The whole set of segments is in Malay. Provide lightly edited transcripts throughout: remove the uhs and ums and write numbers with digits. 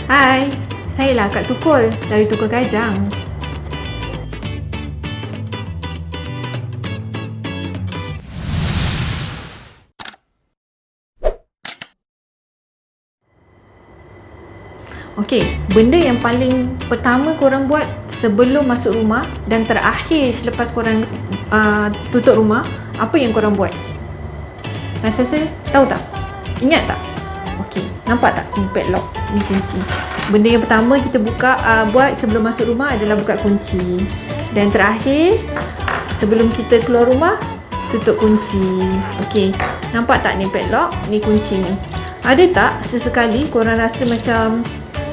Hai, saya lah Akak Tukul dari Tukul Kajang. Okey, benda yang paling pertama korang buat sebelum masuk rumah dan terakhir selepas korang tutup rumah, apa yang korang buat? Rasa tahu tak? Ingat tak? Okey, nampak tak? Ni padlock, ni kunci. Benda yang pertama kita buat sebelum masuk rumah adalah buka kunci. Dan terakhir, sebelum kita keluar rumah, tutup kunci. Okey, nampak tak ni padlock? Ni kunci ni. Ada tak sesekali korang rasa macam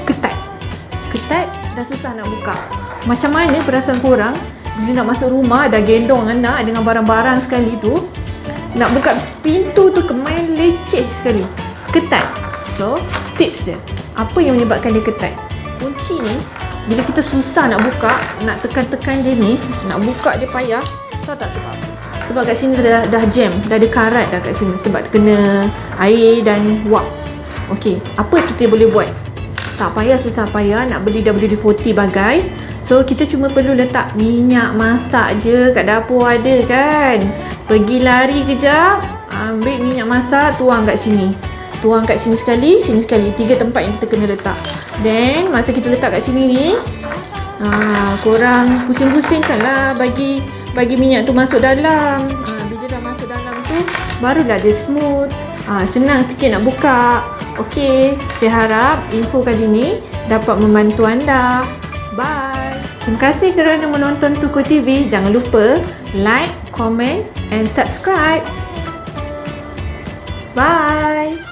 ketat dah susah nak buka? Macam mana perasaan korang bila nak masuk rumah dah gendong anak dengan barang-barang sekali tu, nak buka pintu tu kemain leceh sekali, ketat. So tips dia, apa yang menyebabkan dia ketat? Kunci ni bila kita susah nak buka, nak tekan-tekan dia ni, nak buka dia payah. Tahu tak sebab apa? Sebab kat sini dah jam, dah ada karat dah kat sini sebab terkena air dan wap. Okey, apa kita boleh buat? Tak payah susah payah nak beli WD-40 bagai. So kita cuma perlu letak minyak masak je kat dapur ada kan. Pergi lari kejap, ambil minyak masak, tuang kat sini. Tuang kat sini sekali, sini sekali. 3 tempat yang kita kena letak. Then masa kita letak kat sini ni, korang pusing-pusingkan lah bagi minyak tu masuk dalam. Bila dah masuk dalam tu, barulah dia smooth. Senang sikit nak buka. Okey, saya harap info kali ni dapat membantu anda. Bye. Terima kasih kerana menonton Tukul TV. Jangan lupa like, comment and subscribe. Bye.